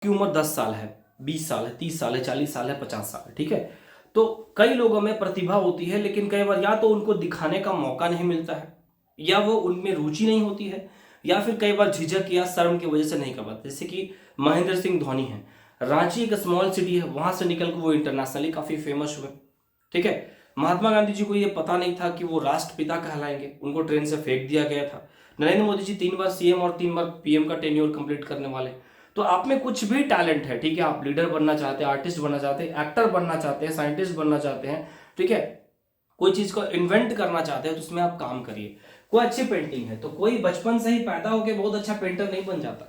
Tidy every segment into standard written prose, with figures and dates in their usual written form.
की उम्र 10 साल है, 20 साल है, 30 साल है, 40 साल है, 50 साल है, ठीक है। तो कई लोगों में प्रतिभा होती है, लेकिन कई बार या तो उनको दिखाने का मौका नहीं मिलता है, या वो उनमें रुचि नहीं होती है, या फिर कई बार झिझक या शर्म की वजह से नहीं कर पाते। जैसे कि महेंद्र सिंह धोनी है, रांची एक स्मॉल सिटी है, वहां से निकल कर वो इंटरनेशनली काफी फेमस हुए, ठीक है। महात्मा गांधी जी को ये पता नहीं था कि वो राष्ट्रपिता कहलाएंगे, उनको ट्रेन से फेंक दिया गया था। नरेंद्र मोदी जी 3 बार सीएम और 3 बार पीएम का टेन्योर कंप्लीट करने वाले। तो आप में कुछ भी टैलेंट है, ठीक है, आप लीडर बनना चाहते हैं, आर्टिस्ट बनना चाहते हैं, एक्टर बनना चाहते हैं, साइंटिस्ट बनना चाहते हैं, ठीक है, कोई चीज को इन्वेंट करना चाहते हैं, तो उसमें आप काम करिए। कोई अच्छी पेंटिंग है तो कोई बचपन से ही पैदा होकर बहुत अच्छा पेंटर नहीं बन जाता,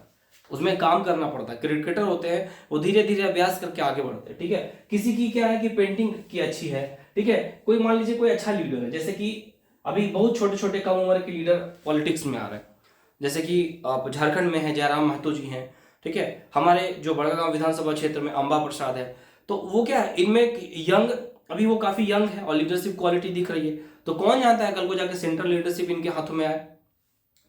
उसमें काम करना पड़ता है। क्रिकेटर होते हैं वो धीरे धीरे अभ्यास करके आगे बढ़ते हैं, ठीक है। किसी की क्या है कि पेंटिंग की अच्छी है, ठीक है, कोई मान लीजिए कोई अच्छा लीडर है, जैसे कि अभी बहुत छोटे छोटे कम उम्र के लीडर पॉलिटिक्स में आ रहे हैं, जैसे कि आप झारखंड में है जयराम महतो जी हैं, ठीक है, हमारे जो बड़गांव विधानसभा क्षेत्र में अंबा प्रसाद है। तो वो क्या है, इनमें यंग, अभी वो काफी यंग है और लीडरशिप क्वालिटी दिख रही है। तो कौन जानता है कल को जाके सेंट्रल लीडरशिप इनके हाथों में आए।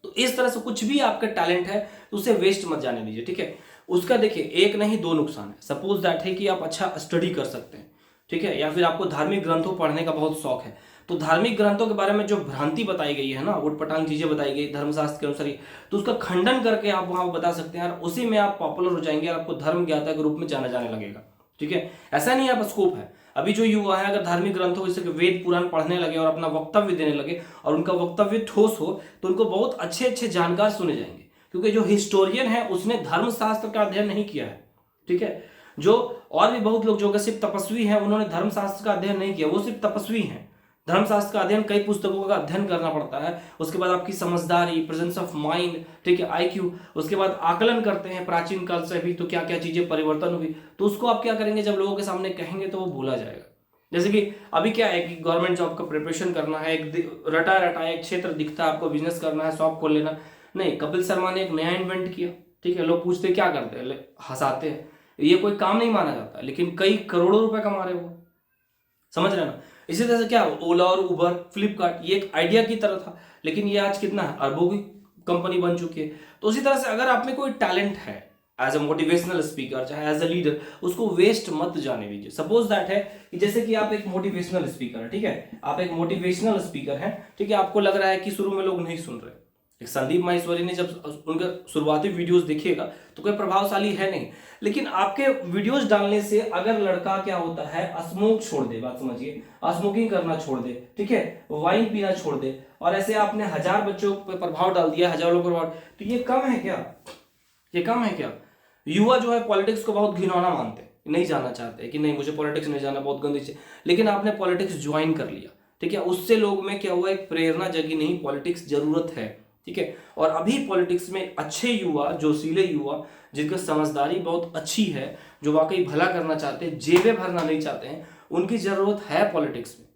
तो इस तरह से कुछ भी आपका टैलेंट है तो उसे वेस्ट मत जाने दीजिए, ठीक है। उसका देखिए एक नहीं दो नुकसान है। सपोज दैट है कि आप अच्छा स्टडी कर सकते हैं, ठीक है, या फिर आपको धार्मिक ग्रंथों पढ़ने का बहुत शौक है, तो धार्मिक ग्रंथों के बारे में जो भ्रांति बताई गई है ना, उटपटांग चीजें बताई गई धर्मशास्त्र के अनुसार तो उसका खंडन करके आप वहां बता सकते हैं और उसी में आप पॉपुलर हो जाएंगे और आपको धर्म ज्ञाता के रूप में जाना जाने लगेगा, ठीक है। ऐसा नहीं आप स्कोप है। अभी जो युवा है अगर धार्मिक ग्रंथों जैसे वेद पुराण पढ़ने लगे और अपना वक्तव्य देने लगे और उनका वक्तव्य ठोस हो तो उनको बहुत अच्छे अच्छे जानकार सुने जाएंगे, क्योंकि जो हिस्टोरियन है उसने धर्मशास्त्र का अध्ययन नहीं किया है, ठीक है। जो और भी बहुत लोग जो सिर्फ तपस्वी हैं उन्होंने धर्मशास्त्र का अध्ययन नहीं किया, वो सिर्फ तपस्वी हैं। धर्मशास्त्र का अध्ययन कई पुस्तकों का अध्ययन करना पड़ता है, उसके बाद आपकी समझदारी, प्रेजेंस ऑफ माइंड, ठीक है, आईक्यू, उसके बाद आकलन करते हैं प्राचीन काल से भी तो क्या क्या चीजें परिवर्तन हुई, तो उसको आप क्या करेंगे जब लोगों के सामने कहेंगे तो वो भूला जाएगा। जैसे कि अभी क्या है कि गवर्नमेंट जॉब का प्रिपरेशन करना है, एक रटा रटा एक क्षेत्र दिखता है आपको, बिजनेस करना है, शॉप खोल लेना, नहीं, कपिल शर्मा ने एक नया इन्वेंट किया, ठीक है, लोग पूछते क्या करते हैं, हंसाते हैं, ये कोई काम नहीं माना जाता, लेकिन कई करोड़ों रुपए कमा रहे हो, समझ रहे ना। इसी तरह से क्या ओला और उबर, फ्लिपकार्ट, ये एक आइडिया की तरह था, लेकिन ये आज कितना है, अरबों की कंपनी बन चुकी है। तो उसी तरह से अगर आप में कोई टैलेंट है एज अ मोटिवेशनल स्पीकर चाहे एज अ लीडर, उसको वेस्ट मत जाने दीजिए। सपोज दैट है कि जैसे कि आप एक मोटिवेशनल स्पीकर है, ठीक है, आप एक मोटिवेशनल स्पीकर हैं, ठीक है, आपको लग रहा है कि शुरू में लोग नहीं सुन रहे। एक संदीप माहेश्वरी ने जब उनका शुरुआती वीडियोस देखिएगा तो कोई प्रभावशाली है नहीं, लेकिन आपके वीडियोस डालने से अगर लड़का क्या होता है स्मोक छोड़ दे, बात समझिए, स्मोकिंग करना छोड़ दे, ठीक है, वाइन पीना छोड़ दे, और ऐसे आपने 1000 बच्चों पर प्रभाव डाल दिया, हजारों लोगों पर प्रभाव, तो ये कम है क्या, ये कम है क्या। युवा जो है पॉलिटिक्स को बहुत घिनौना मानते हैं, नहीं जाना चाहते कि नहीं मुझे पॉलिटिक्स नहीं जाना, बहुत गंदी चीज, लेकिन आपने पॉलिटिक्स ज्वाइन कर लिया, ठीक है, उससे लोग में क्या हुआ, एक प्रेरणा जगी, नहीं पॉलिटिक्स जरूरत है, ठीक है। और अभी पॉलिटिक्स में अच्छे युवा, जोशीले युवा, जिनकी समझदारी बहुत अच्छी है, जो वाकई भला करना चाहते हैं, जेबें भरना नहीं चाहते हैं, उनकी जरूरत है पॉलिटिक्स में।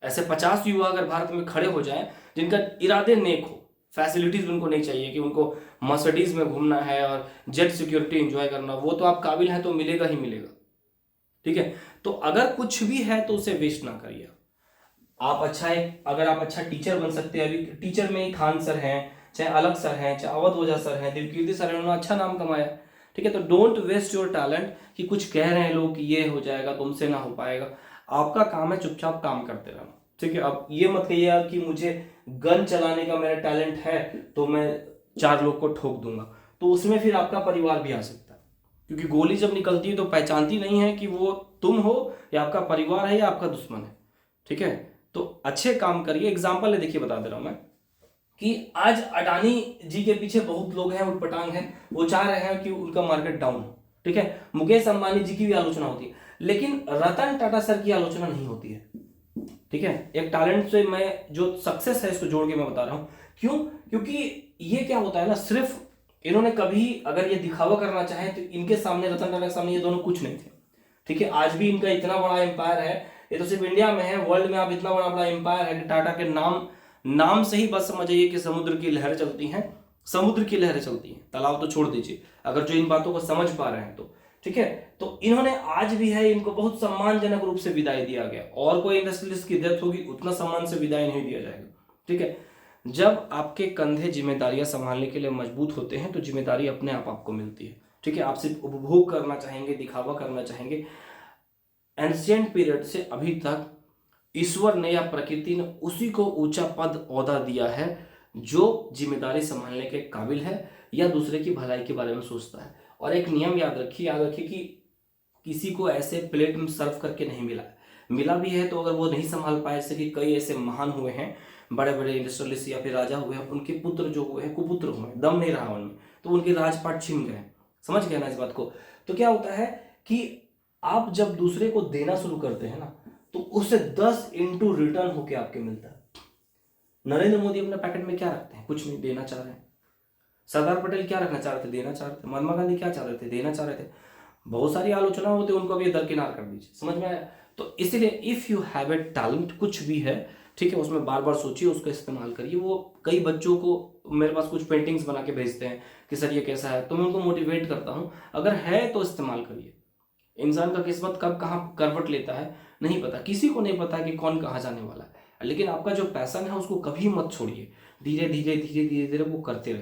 ऐसे 50 युवा अगर भारत में खड़े हो जाएं जिनका इरादे नेक हो, फैसिलिटीज उनको नहीं चाहिए कि उनको मर्सिडीज में घूमना है और जेट सिक्योरिटी एंजॉय करना, वो तो आप काबिल हैं तो मिलेगा ही मिलेगा, ठीक है। तो अगर कुछ भी है तो उसे वेस्ट ना करिए। आप अच्छा है, अगर आप अच्छा टीचर बन सकते हैं, अभी टीचर में ही खान सर हैं, चाहे अलग सर हैं, चाहे अवध ओझा सर हैं, दिलकीर्ति सर हैं, उन्होंने अच्छा नाम कमाया, ठीक है। तो डोंट वेस्ट योर टैलेंट कि कुछ कह रहे हैं लोग कि ये हो जाएगा तुमसे ना हो पाएगा, आपका काम है चुपचाप काम करते रहना, ठीक है। अब ये मत कहिए यार कि मुझे गन चलाने का मेरा टैलेंट है तो मैं 4 लोग को ठोक दूंगा, तो उसमें फिर आपका परिवार भी आ सकता है, क्योंकि गोली जब निकलती है तो पहचानती नहीं है कि वो तुम हो या आपका परिवार है या आपका दुश्मन है, ठीक है। तो अच्छे काम करिए। एग्जाम्पल है, देखिए बता दे रहा हूं मैं कि आज अडानी जी के पीछे बहुत लोग हैं, उटपटांग हैं, वो चाह रहे हैं कि उनका मार्केट डाउन हो, ठीक है। मुकेश अंबानी जी की भी आलोचना होती है, लेकिन रतन टाटा सर की आलोचना नहीं होती है, ठीक है। एक टैलेंट से मैं जो सक्सेस है इसको जोड़ के मैं बता रहा हूं, क्यों, क्योंकि ये क्या होता है ना, सिर्फ इन्होंने कभी अगर ये दिखावा करना चाहे तो इनके सामने, रतन टाटा के सामने ये दोनों कुछ नहीं थे, ठीक है। आज भी इनका इतना बड़ा एम्पायर है, ये तो सिर्फ इंडिया में है, वर्ल्ड में आप इतना बड़ा बड़ा एम्पायर है कि टाटा के नाम से ही बस समझिए कि समुद्र की लहर चलती हैं, समुद्र की लहरें चलती हैं, तालाब तो छोड़ दीजिए, अगर जो इन बातों को समझ पा रहे हैं तो, ठीक है। तो इन्होंने आज भी है, इनको बहुत सम्मानजनक रूप से विदाई दिया गया, और कोई इंडस्ट्रियलिस्ट की डेथ होगी उतना सम्मान से विदाई नहीं दिया जाएगा, ठीक है। जब आपके कंधे जिम्मेदारियां संभालने के लिए मजबूत होते हैं तो जिम्मेदारी अपने आप आपको मिलती है, ठीक है, आप सिर्फ उपभोग करना चाहेंगे, दिखावा करना चाहेंगे। एंशियंट पीरियड से अभी तक ईश्वर ने या प्रकृति ने उसी को ऊंचा पद ओहदा दिया है जो जिम्मेदारी संभालने के काबिल है या दूसरे की भलाई के बारे में सोचता है। और एक नियम याद रखिए कि किसी को ऐसे प्लेट में सर्व करके नहीं मिला है, मिला भी है तो अगर वो नहीं संभाल पाए, जैसे कि कई ऐसे महान हुए हैं, बड़े बड़े इंडस्ट्रियलिस्ट या फिर राजा हुए हैं, उनके पुत्र जो हुए हैं कुपुत्र हुए हैं, दम नहीं रहा उनमें, तो उनके राजपाट छिन गए। समझ गए ना इस बात को। तो क्या होता है कि आप जब दूसरे को देना शुरू करते हैं ना, तो उससे 10 इंटू रिटर्न होके आपके मिलता है। नरेंद्र मोदी अपने पैकेट में क्या रखते हैं? कुछ नहीं, देना चाह रहे हैं। सरदार पटेल क्या रखना चाह रहे थे? देना चाह रहे थे। महात्मा गांधी क्या चाह रहे थे? देना चाह रहे थे। बहुत सारी आलोचना होती है, उनको भी दरकिनार कर दीजिए। समझ में आया? तो इसलिए if you have a talent, कुछ भी है, ठीक है, उसमें बार बार सोचिए, उसका इस्तेमाल करिए। वो कई बच्चों को मेरे पास कुछ पेंटिंग्स बना के भेजते हैं कि सर ये कैसा है, तो मैं उनको मोटिवेट करता हूँ, अगर है तो इस्तेमाल करिए। इंसान का किस्मत कब कहाँ करवट लेता है नहीं पता, किसी को नहीं पता कि कौन कहाँ जाने वाला है। लेकिन आपका जो पैशन है उसको कभी मत छोड़िए, धीरे धीरे धीरे धीरे धीरे वो करते रहिए।